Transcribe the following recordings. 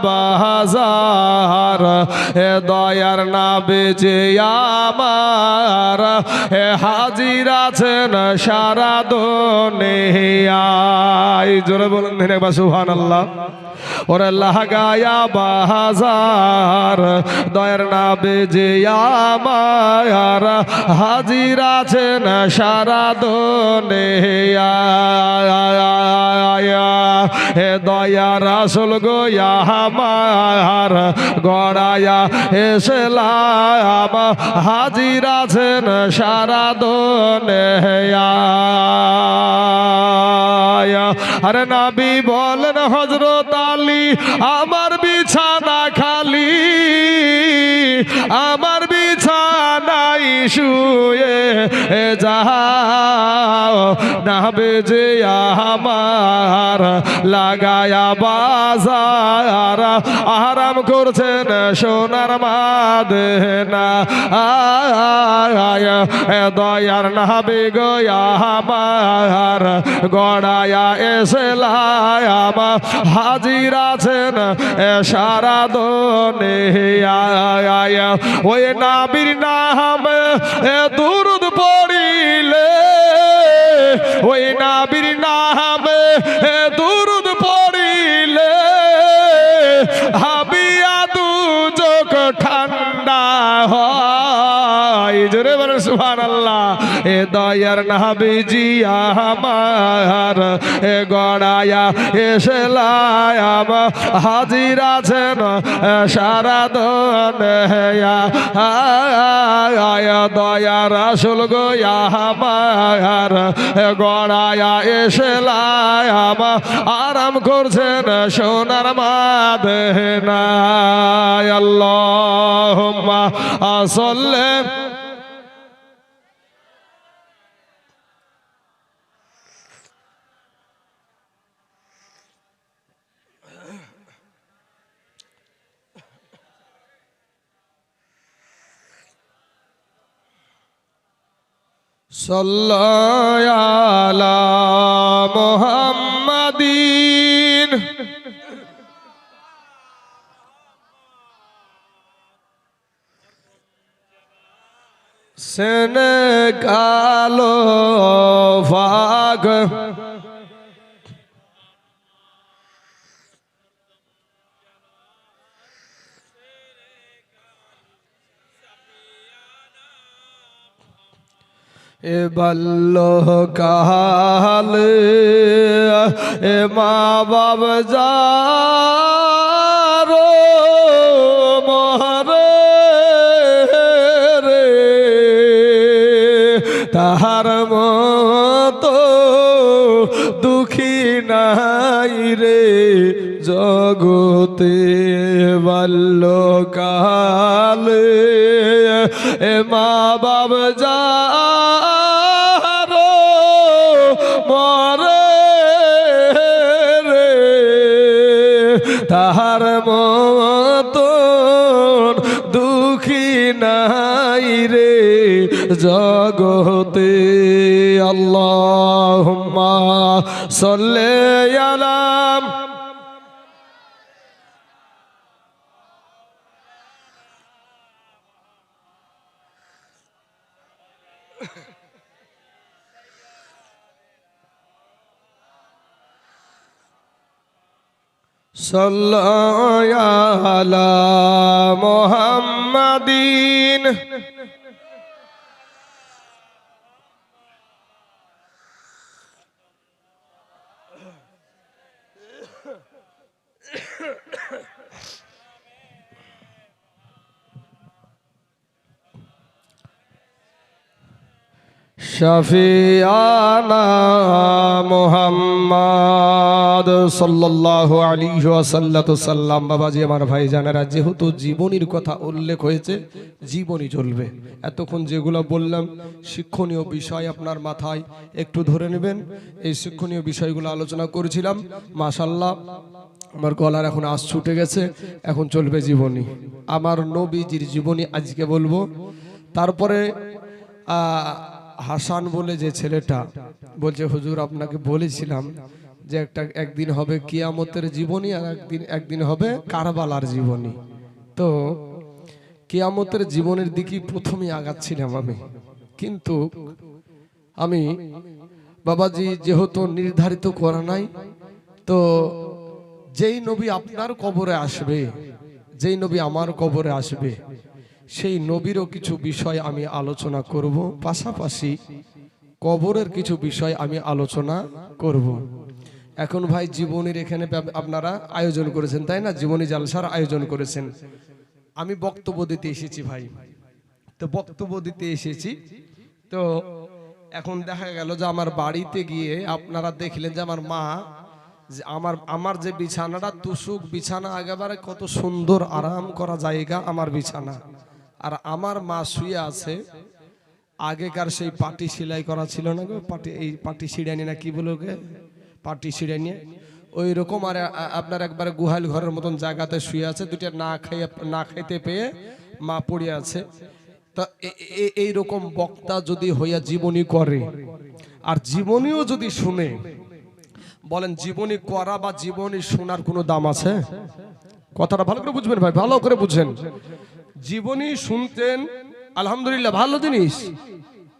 বাজার হে দয়ার নবী যে আমার হে হাজির আছেন সারা দুনিয়ায়। জোরে বলুন একবার সুবহানাল্লাহ। ওরে লাগায়া বাজার দয়ার নবী যে আমার হাজির আছেন সারা দুনিয়ায়। হে দয়া রাসূল গো আমার গড়ায়া এসলাম হাজির আছেন সারা দুনিয়ায়। আরে নবী বলেন হযরত আলী আমার বিছানা খালি, আমার বিছানায় শুয়ে যাও নবী যে আমার লাগায়া বাজার আরাম করছেন সোনার মদিনা। দয়ার নবী গো আমার গড়ায়া এসলাম হাজির আছেন সারা দুনিয়ায়। ওই নবীর নামে দুরূদ পড়িলে, ওই নবীর নামে দুরূদ পড়িলে হাবিয়া দু চোখ ঠান্ডা হয়। জোরে বলেন সুবহানাল্লাহ। এ দয়ার নবীজি আমার গড়ায়া এসলাম হাজির আছেন সারা দুনিয়ায়। দয়া রাসূল গো আমার গড়ায়া এসলাম আরাম করছেন সোনার মদিনায়। আল্লাহুম্মা সাল্লি সাল্লাল্লাহু আলা মুহাম্মাদিন সেনেগালো ফাগ এ বাল্লো কালে এ মা বাব যারো মহরে রে তাহার মতো দুঃখী নাই রে জগতে। বাল্লো কালে এ মা বাব যারো মরে রে তাহার মতন দুঃখী নাই রে জগতে। আল্লাহুম্মা সাল্লি আলা সাল্লাল্লাহু আলা মুহাম্মাদিন শাফিয়ানা মুহাম্মদ সাল্লাল্লাহু আলাইহি ওয়াসাল্লাম। বাবাজি আমার ভাই জানেরা, যেহেতু জীবনীর কথা উল্লেখ হয়েছে জীবনী চলবে। এতক্ষণ যেগুলো বললাম শিক্ষণীয় বিষয় আপনার মাথায় একটু ধরে নেবেন। এই শিক্ষণীয় বিষয়গুলো আলোচনা করেছিলাম। মাশাআল্লাহ আমার গলার এখন আঁশ ছুটে গেছে, এখন চলবে জীবনী। আমার নবীজির জীবনী আজকে বলবো। তারপরে হাসান বলে যে ছেলেটা বলছে হুজুর আপনাকে বলেছিলাম যে একদিন হবে কিয়ামতের জীবনী আর একদিন হবে কারবালার জীবনী। তো কিয়ামতের জীবনের দিকে প্রথমেই আগাচ্ছিলাম আমি, কিন্তু আমি বাবাজি যেহেতু নির্ধারিত করা নাই, তো যেই নবী আপনার কবরে আসবে, যেই নবী আমার কবরে আসবে, সেই নবীরও কিছু বিষয় আমি আলোচনা করব, পাশাপাশি কবরের কিছু বিষয় আমি আলোচনা করব। এখন ভাই জীবনীর এখানে আপনারা আয়োজন করেছেন, তাই না? জীবনী জালসার আয়োজন করেছেন। আমি বক্তব্য দিতে এসেছি ভাই, তো বক্তব্য দিতে এসেছি। তো এখন দেখা গেল যে আমার বাড়িতে গিয়ে আপনারা দেখলেন যে আমার মা, যে আমার যে বিছানাটা তুসুক বিছানা, একেবারে কত সুন্দর আরাম করা জায়গা আমার বিছানা, আর আমার মা শুয়ে আছে আগেকার সেই পাটি সেলাই করা ছিল না গো, পাটি সিঁড়ানি না কি বলো গে, পাটি সিঁড়ানি, ওই রকম। আর আপনার একবারে গুহাল ঘরের মতন জায়গাতে শুয়ে আছে, দুটা না খাইতে পেয়ে মা পড়ে আছে। তা এই রকম বক্তা যদি হইয়া জীবনী করে আর জীবনীও যদি শুনে, বলেন জীবনী করা বা জীবনী শোনার কোনো দাম আছে? কথাটা ভালো করে বুঝবেন ভাই, ভালো করে বুঝেন। জীবনী শুনতেন আলহামদুলিল্লাহ ভালো জিনিস,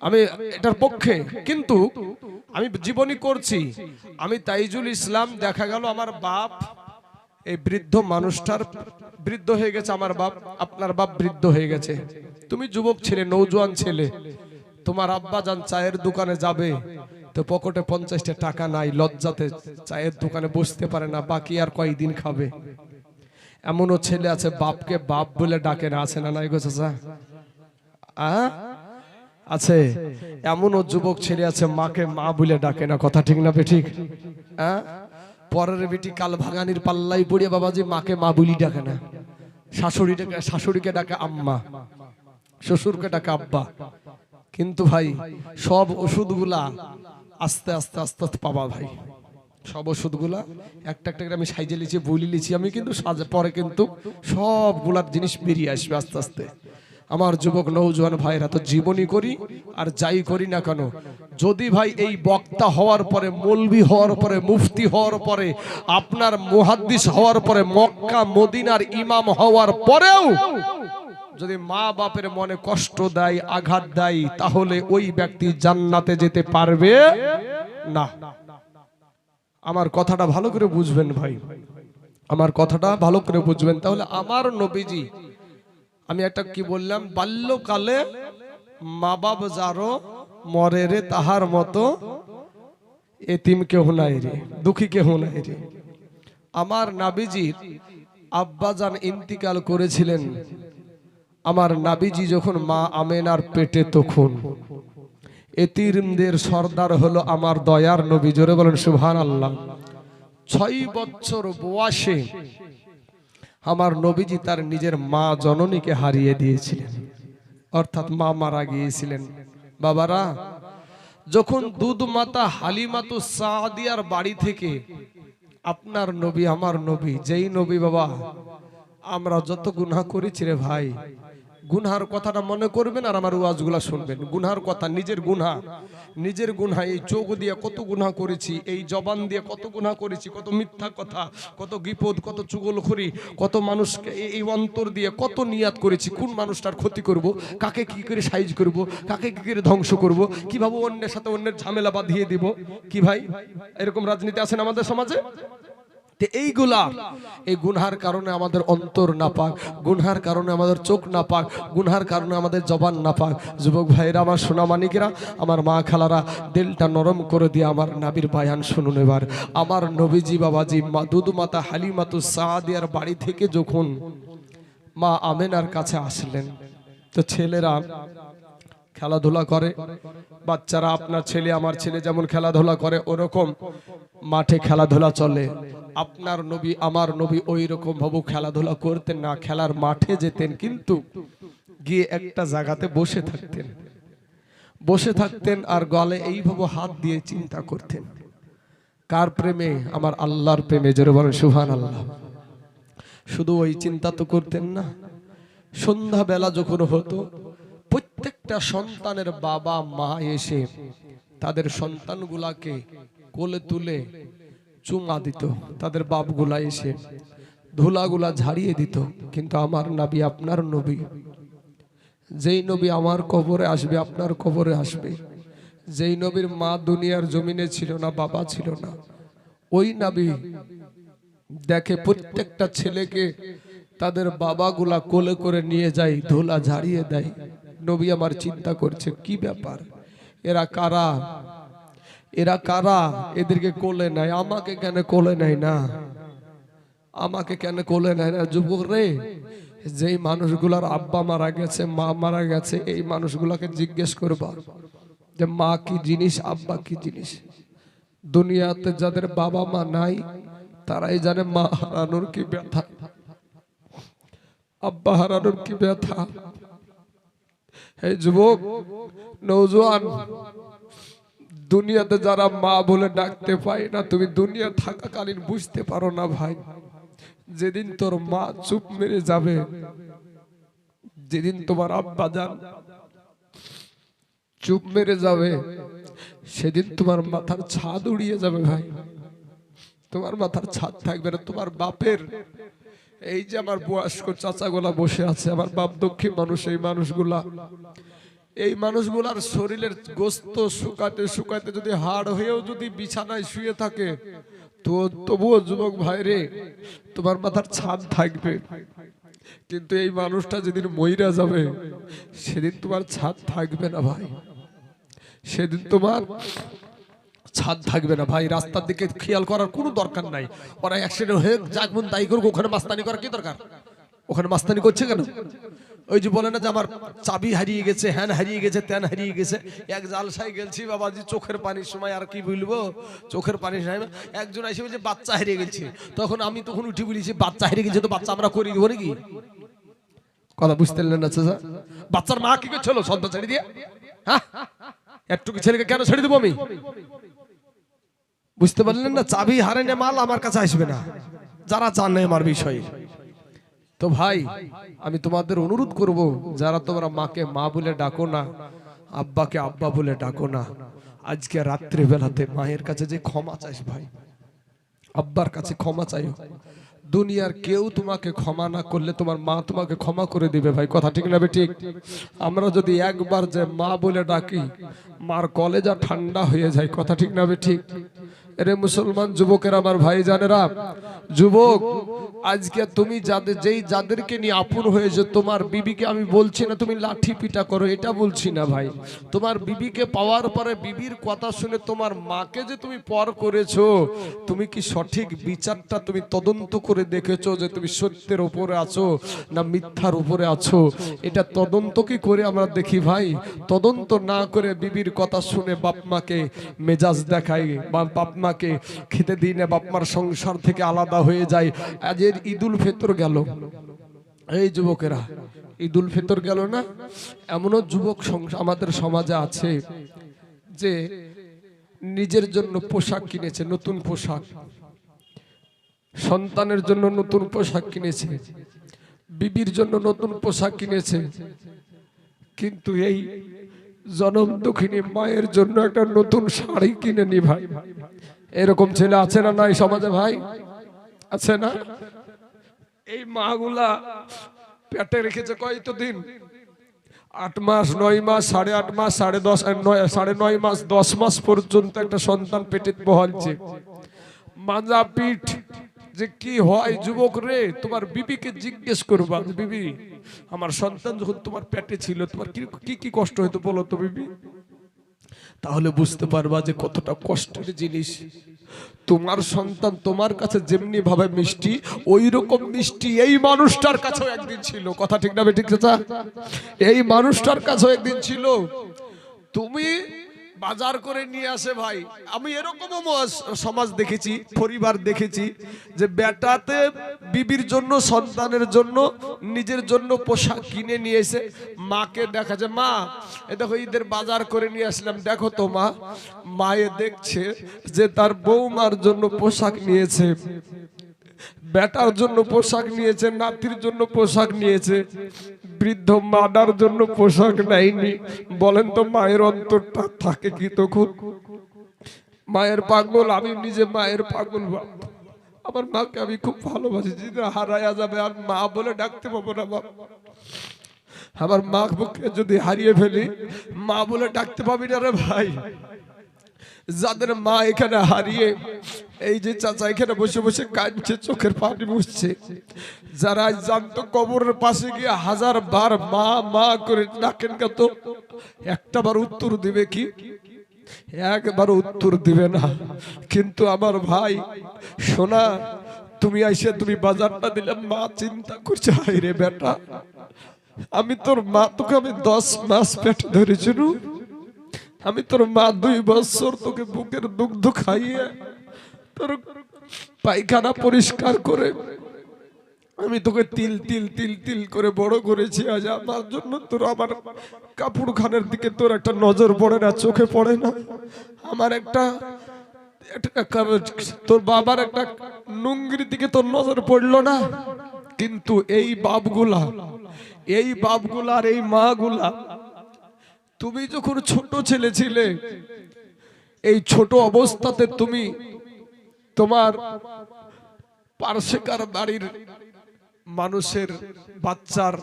আমি এটার পক্ষে, কিন্তু আমি জীবনী করছি। আমি তাইজুল ইসলাম, দেখা গেল আমার বাপ, এই বৃদ্ধ মানুষটার বৃদ্ধ হয়ে গেছে, আমার বাপ, আপনার বাপ বৃদ্ধ হয়ে গেছে, তুমি যুবক ছেলে, নৌজওয়ান ছেলে, তোমার আব্বা যান চায়ের দোকানে যাবে, তো পকেটে 50টা টাকা নাই, লজ্জাতে চায়ের দোকানে বসতে পারে না, বাকি আর কয়দিন খাবে। এমনও ছেলে আছে বাপকে বাপ বলে ডাকে না, আছে না নাই গো চাচা? আছে। এমনও যুবক ছেলে আছে মাকে মা বলে ডাকে না, কথা ঠিক না বেঠিক? পরের বেটি কাল ভাঙানির পাল্লাই পড়িয়ে বাবাজি মাকে মা বলি ডাকে না, শাশুড়িকে ডাকে আম্মা, শ্বশুরকে ডাকে আব্বা। কিন্তু ভাই সব ওষুধগুলা আস্তে আস্তে আস্তে আস্তে পাবা ভাই, সব ওষুধগুলা একটা একটা করে আমি সাইজে লিছি, বলি লিছি আমি, কিন্তু পরে কিন্তু সবগুলার জিনিস বেরিয়ে আসবে আস্তে আস্তে। আমার যুবক নৌজওয়ান ভাইরা, তো জীবনী করি আর যাই করি না কেন, যদি ভাই এই বক্তা হওয়ার পরে, মৌলবি হওয়ার পরে, মুফতি হওয়ার পরে, আপনার মুহাদ্দিস হওয়ার পরে, মক্কা মদিনার ইমাম হওয়ার পরেও যদি মা বাপের মনে কষ্ট দেয়, আঘাত দেয়, তাহলে ওই ব্যক্তি জান্নাতে যেতে পারবে না। আমার কথাটা ভালো করে বুঝবেন ভাই, আমার কথাটা ভালো করে বুঝবেন। তাহলে আমার নবীজি, আমি একটা কি বললাম, বাল্যকালে মা বাপ যারো মরে রে, তাহার মতো এতিম কেহ নাই রে, দুঃখী কেহ নাই রে। আমার নাবিজির আব্বাজান ইন্তিকাল করেছিলেন, আমার নাবিজি যখন মা আমেনার পেটে, তখন এতিমদের সর্দার হলো আমার দয়ার নবী, জোরে বলেন সুবহানাল্লাহ। 6 বছর বয়সে আমার নবীজি তার নিজের মা জননীকে হারিয়ে দিয়েছিলেন, অর্থাৎ মা মারা গিয়েছিলেন। বাবারা, যখন দুধ মাতা হালিমাতু সাদিয়ার বাড়ি থেকে আপনার নবী, আমার নবী, যেই নবী বাবা, আমরা যত গুনাহ করেছি রে ভাই, গুনহার কথাটা মনে করবেন আর আমার ওয়াজগুলা শুনবেন। গুনহার কথা, নিজের গুনহা, এই চোখ দিয়ে কত গুনাহ করেছি, এই জবান দিয়ে কত গুনাহ করেছি, কত মিথ্যা কথা, কত গীপদ, কত চুগলখড়ি, কত মানুষকে এই অন্তর দিয়ে কত নিয়াত করেছি, কোন মানুষটার ক্ষতি করব, কাকে কি করে সাইজ করব, কাকে কি করে ধ্বংস করব, কিভাবে অন্যের সাথে অন্যের ঝামেলা বাঁধিয়ে দিব। কি ভাই এরকম রাজনীতি আছেন আমাদের সমাজে? এইগুলা, এই গুনহার কারণে আমাদের অন্তর নাপাক, গুনহার কারণে আমাদের চোখ নাপাক, গুনহার কারণে আমাদের জবান নাপাক। যুবক ভাইরা, আমার সোনামানিকেরা, আমার মা খালারা, দিলটা নরম করে দিয়ে আমার নাবির বায়ান শুনুন এবার। আমার নবীজি বাবাজি দুধু মাতা হালিমাতু সাদিয়ার বাড়ি থেকে যখন মা আমেনার কাছে আসলেন, তো ছেলেরা খেলাধুলা করে, বাচ্চারা, আপনার ছেলে আমার ছেলে যেমন খেলাধুলা করে ওরকম মাঠে খেলাধুলা চলে। আপনার নবী আমার নবী ওই রকম ভাবে খেলাধুলা করতেন না, খেলার মাঠে যেতেন, কিন্তু গিয়ে একটা জায়গাতে বসে থাকতেন আর গলে এইভাবে হাত দিয়ে চিন্তা করতেন। কার প্রেমে? আমার আল্লাহর প্রেমে, জোরে বলেন সুবহানাল্লাহ। শুধু ওই চিন্তা তো করতেন না, সন্ধ্যা বেলা যখন হতো, প্রত্যেকটা সন্তানের বাবা মা এসে তাদের সন্তানগুলাকে কোলে তুলে চুমা দিত, তাদের বাপগুলা এসে ধুলাগুলা ঝাড়িয়ে দিত। কিন্তু আমার নবী, আপনার নবী, যেই নবী আমার কবরে আসবে, আপনার কবরে আসবে, যেই নবীর মা দুনিয়ার জমিনে ছিল না, বাবা ছিল না, ওই নবী দেখে প্রত্যেকটা ছেলেকে তাদের বাবাগুলা কোলে করে নিয়ে যায়, ধুলা ঝাড়িয়ে দেয়। নবী আমার চিন্তা করছে কি ব্যাপার, এরা কারা, এরা কারা, এদেরকে কোলে নেয়, আমাকে কেন কোলে নেয় না, আমাকে কেন কোলে নেয় না? যুবক রে, যেই মানুষগুলার আব্বা মারা গেছে, মা মারা গেছে, এই মানুষগুলাকে জিজ্ঞেস করবা যে মা কি জিনিস, আব্বা কি জিনিস। দুনিয়াতে যাদের বাবা মা নাই তারাই জানে মা হারানোর কি ব্যথা, আব্বা হারানোর কি ব্যথা। এই যুবক, নওজোয়ান, দুনিয়াতে যারা মা বলে ডাকতে পায় না, তুমি দুনিয়া থাকাকালীন বুঝতে পারো না ভাই। যেদিন তোর মা চুপ মেরে যাবে, যেদিন তোমার আব্বা জান চুপ মেরে যাবে, সেদিন তোমার মাথার ছাদ উড়িয়ে যাবে ভাই। তোমার মাথার ছাদ থাকবে না। তোমার বাপের, এই যে আমার বয়স্ক চাচাগুলা বসে আছে, আমার বাপ দক্ষিণ মানুষ, এই মানুষগুলা, এই মানুষগুলার শরীরের গোস্ত শুকাতে শুকাতে যদি হাড় হয়েও যদি বিছানায় শুয়ে থাকে, তো তবুও যুবক ভাই রে, তোমার মাথার ছাদ থাকবে। কিন্তু এই মানুষটা যেদিন মইরা যাবে, সেদিন তোমার ছাদ থাকবে না ভাই, সেদিন তোমার ছাদ থাকবে না ভাই। রাস্তার দিকে খেয়াল করার কোনো দরকার নাই। ওরা অ্যাক্সিডেন্ট হয়ে যাক মন তাই করুক, ওখানে মাস্তানি করার কি দরকার? ওখানে মাস্তানি করছে কেন? ওই যে বলে না যে আমার চাবি হারিয়ে গেছে, হ্যান হারিয়ে গেছে, ত্যান হারিয়ে গেছে। এক জালসায় গেছি বাবাজি, চোখের পানির সময়, আর কি বলবো, চোখের পানি একজন এসে বলছে বাচ্চা হারিয়ে গেছে। তখন আমি তখন উঠে বলেছি বাচ্চা হারিয়ে গেছে তো বাচ্চা আমরা করে দিব নাকি? কথা বুঝতে পারলেন না চাচা? বাচ্চার মা কি করছিল সন্তান ছেড়ে দিয়ে? হ্যাঁ, একটু ছেলেকে কেন ছেড়ে দেবো আমি? বুঝতে পারলেন না? চাবি হারানো মাল আমার কাছে আসবে না, যারা জানে আমার বিষয়ে। তো ভাই, আমি তোমাদের অনুরোধ করব, যারা তোমরা মাকে মা বলে ডাকো না, আব্বাকে আব্বা বলে ডাকো না, আজকে রাত্রি বেলাতে মায়ের কাছে যে ক্ষমা চাইস ভাই, আব্বার কাছে ক্ষমা চাইও। দুনিয়ার কেউ তোমাকে ক্ষমা না করলে তোমার মা তোমাকে ক্ষমা করে দিবে ভাই। কথা ঠিক না ঠিক? আমরা যদি একবার যে মা বলে ডাকি, মার কলেজা ঠান্ডা হয়ে যায়। কথা ঠিক না ঠিক? এরে মুসলমান যুবকের আমার ভাই জানেরা, যুবক আজকে তুমি যাদেরকে নিয়ে আপন হয়েছে, তোমার বিবিকে আমি বলছি না তুমি লাঠি পিটা করো, এটা বলছি না ভাই। তোমার বিবিকে পাওয়ার পরে বিবির কথা শুনে তোমার মাকে যে তুমি পর করেছো, তুমি কি সঠিক বিচারটা তুমি তদন্ত করে দেখেছো যে তুমি সত্যের উপরে আছো না মিথ্যার উপরে আছো? এটা তদন্ত কি করে আমরা দেখি ভাই? তদন্ত না করে বিবির কথা শুনে বাপ মাকে মেজাজ দেখাই, বা বাপ মাকে খেতে দিই না, বাপ মার সংসার থেকে আলাদা হয়ে যায়। আজের ঈদুল ফিতর গেল, এই যুবকেরা ঈদুল ফিতর গেল না? এমনও যুবক আমাদের সমাজে আছে যে নিজের জন্য পোশাক কিনেছে, নতুন পোশাক, সন্তানের জন্য নতুন পোশাক কিনেছে, বিবির জন্য নতুন পোশাক কিনেছে, কিন্তু এই জনম দুঃখিনী মায়ের জন্য একটা নতুন শাড়ি কিনে নি ভাই। এরকম ছেলে আছে না নাই সমাজে ভাই? আছে না? এই মাগুলা পেটে রেখেছে কয়দিন? 8 মাস, 9 মাস, 8.5 মাস, 9.5 মাস, 10 মাস পর্যন্ত একটা সন্তান পেটে বহালছে। মাজা পিঠ যে কি হয় যুবক রে, তোমার বিবিকে জিজ্ঞেস করবা, বিবি আমার সন্তান যখন তোমার পেটে ছিল তোমার কি কি কষ্ট হতো বলো তো বিবি? তাহলে বুঝতে পারবা যে কতটা কষ্টের জিনিস। তোমার সন্তান তোমার কাছে যেমনি ভাবে মিষ্টি, ওই রকম মিষ্টি এই মানুষটার কাছেও একদিন ছিল। কথা ঠিক না ঠিক চাচা? এই মানুষটার কাছেও একদিন ছিল। তুমি বাজার করে নিয়ে আসে ভাই, আমি এরকমও সমাজ দেখেছি, পরিবার দেখেছি যে বেটাতে বিবির জন্য, সন্তানের জন্য, নিজের জন্য পোশাক কিনে নিয়ে এসে মাকে দেখা যায়, মা এ দেখো ঈদের বাজার করে নিয়ে আসলাম, দেখো তো মা। মায়ে দেখছে যে তার বৌমার জন্য পোশাক নিয়েছে, বেটার জন্য পোশাক নিয়েছে, নাতির জন্য পোশাক নিয়েছে, বৃদ্ধ মাদার জন্য পোশাক নেয়নি। বলেন তো মায়ের অন্তরটা থাকে কি তখন? মায়ের পাগল, আমি নিজে মায়ের পাগল। আমার মাকে আমি খুব ভালোবাসি, যদি হারায়া যাবে আর মা বলে ডাকতে পাবো না বাবা। আমার মাকে যদি হারিয়ে ফেলি মা বলে ডাকতে পাবি না রে ভাই। যাদের মা এখানে হারিয়ে, এই যে চাচা এখানে বসে বসে কাঁদছে, চোখের পানি মুছছে, যারা জানতো কবরের পাশে গিয়ে 1000 বার মা মা করে ডাকেন, কত একটা বার উত্তর দিবে কি? একবার উত্তর দিবে না। কিন্তু আমার ভাই সোনা, তুমি আইসে তুমি বাজারটা দিলে মা চিন্তা করছে, হাই রে বেটা, আমি তোর মা, তোকে আমি 10 মাস পেটে ধরেছি, আমি তোর মা 2 বছর তোকে বুকের দুগ্ধ খাইয়ে তোর পায়খানা পরিষ্কার করে আমি তোকে তিল তিল তিল তিল করে বড় করেছি। আজ আমার জন্য তোর আমার কাপড় খানের দিকে তোর একটা নজর পড়ে না, চোখে পড়ে না। আমার একটা তোর বাবার একটা নুঙ্গির দিকে তোর নজর পড়লো না। কিন্তু এই বাপগুলা, এই বাপগুলা আর এই মাগুলা, তুমি যখন ছোট ছেলে ছিলে, এই ছোট অবস্থাতে তুমি তোমার পার্শ্বকার বাড়ির মানুষের বাচ্চার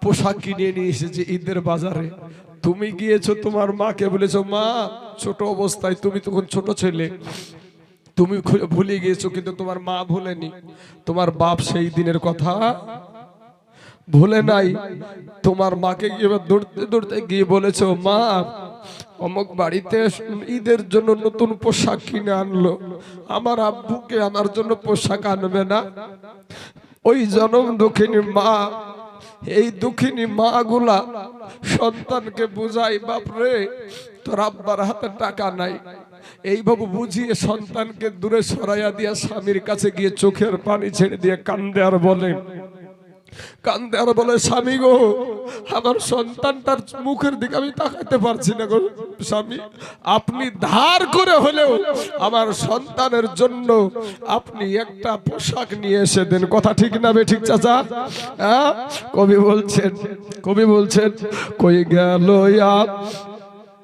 পোশাক কিনে নিয়ে এসেছে ঈদের বাজারে, তুমি গিয়েছো তোমার মাকে বলেছো, মা ছোট অবস্থায়, তুমি তখন ছোট ছেলে, তুমি ভুলে গিয়েছো, কিন্তু তোমার মা ভুলেনি। তোমার বাপ সেই দিনের কথা ভুলে নাই। তোমার মাকে গিয়ে দৌড়তে দৌড়তে গিয়ে বলেছো, মা অমুক বাড়িতে ঈদের জন্য নতুন পোশাক কিনে আনলো, আমার আব্বুকে আমার জন্য পোশাক আনবে না? ওই জনম দুঃখিনী মা, এই দুঃখিনী মা গুলা সন্তানকে বুঝাই, বাপরে তোর আব্বার হাতে টাকা নাই, এইভাবে বুঝিয়ে সন্তানকে দূরে সরাইয়া দিয়া স্বামীর কাছে গিয়ে চোখের পানি ছেড়ে দিয়ে কান্দে আর বলে, কান্দে আর বলে, স্বামী গো, আমার সন্তানটার মুখের দিকে আমি তাকাতে পারছি না গো স্বামী, আপনি ধার করে হলেও আমার সন্তানের জন্য আপনি একটা পোশাক নিয়ে এসে দেন। কথা ঠিক না বে ঠিক চাচা? হ্যাঁ, কবি বলছেন, কবি বলছেন, কই গেল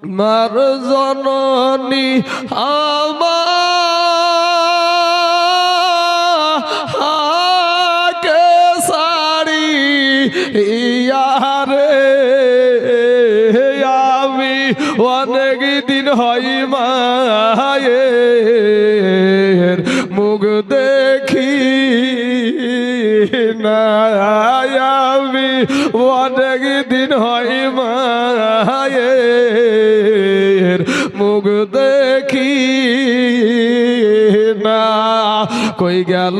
আমার জননী আমাকে সারি ইয়ারে, আমি অনেক দিন হয় মায়ের মুখ দেখি না, আমি অনেক দিন হয় মায়ের মুখ দেখি না। কই গেল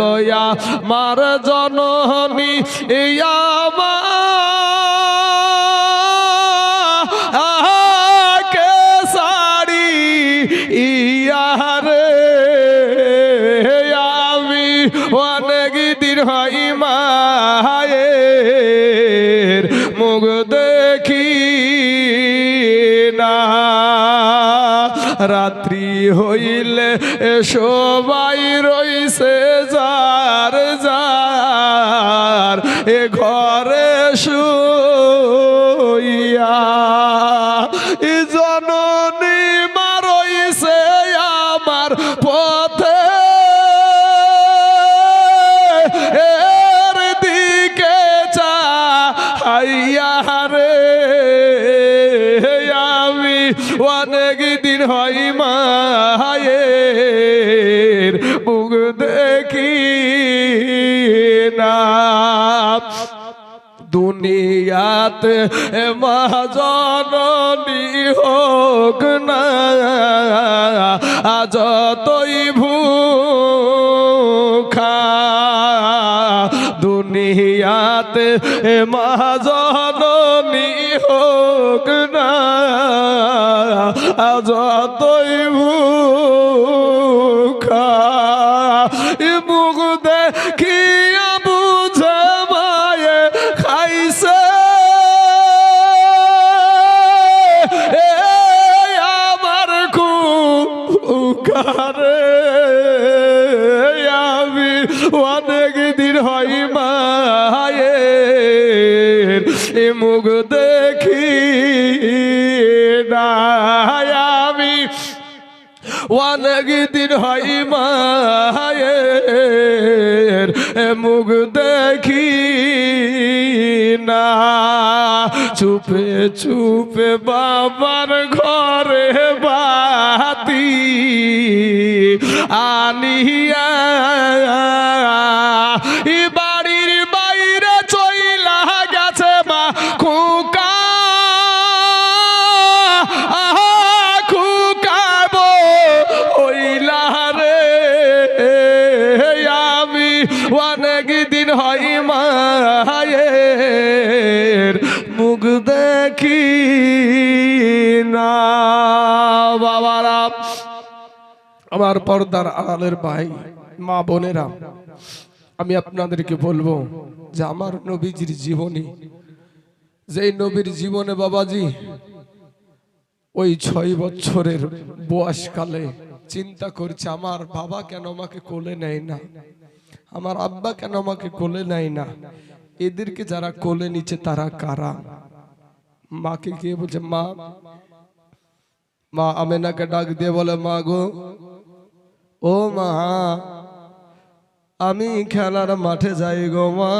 আমার জননী আমাকে সারি ইয়ারে, আমি অনেক দিন হয় মায়ের মুখ দেখি না। রাত্রি হইলে সবাই রইছে যার যার এ ঘরে শুইয়া, জননী মা রইছে আমার পথে এর দিকে চাইয়া রে, আমি অনেক দিন হয় মায়ের মুখ দেখি না। দুনিয়াতে মা জননী হোক না যতই ভুখা, দুনিয়াতে মা জননী হোক না যতই ভুখা, মুখ দেখিয়া বুঝে মায়ে খাইছে আমার কুকারে, আমি অনেক দিন হয় মায়ের মুখ দেখি না, আমি অনেক দিন হয় মায়ের মুখ দেখি না, চুপে চুপে বাবার ঘরে বাতি আনিয়া বাড়ির বাইরে চইলা গেছে মা খুকা খুকাবো ওইলা রে, আমি অনেক দিন হয় মায়ের মুখ দেখি না। বাবারা, আমার পর্দার আড়ালের ভাই মা বোনেরা, আমি আপনাদেরকে বলবো যে আমার নবীজির জীবনী, যেই নবীর জীবনে বাবাজি ওই 6 বছরের বয়সকালে চিন্তা করছে আমার বাবা কেন আমাকে কোলে নেয় না, আমার আব্বা কেন আমাকে কোলে নেয় না, এদেরকে যারা কোলে নিচ্ছে তারা কারা। মাকে গিয়ে বলছে মা, মা আমেনাকে ডাক দিয়ে বলে মা গো, ও মা আমি খেলার মাঠে যাই গো মা,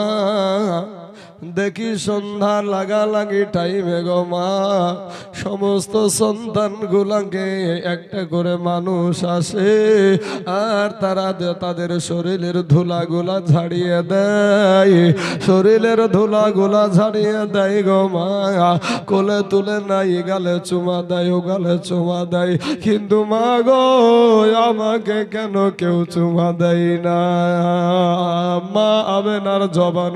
দেখি সন্ধ্যা লাগালাগি টাইমে গো মা সমস্ত সন্তান গুলাকে একটা করে মানুষ আসে আর তারা তাদের শরীরের ধুলাগুলা ঝাড়িয়ে দেয়, শরীরের ধুলাগুলা ঝাড়িয়ে দেয় গো মা, কোলে তুলে নাই গালে চুমা দেয়, ও গালে চুমা দেয়, কিন্তু মা গো আমাকে কেন কেউ চুমা দেয় না। মা আমেনার জবান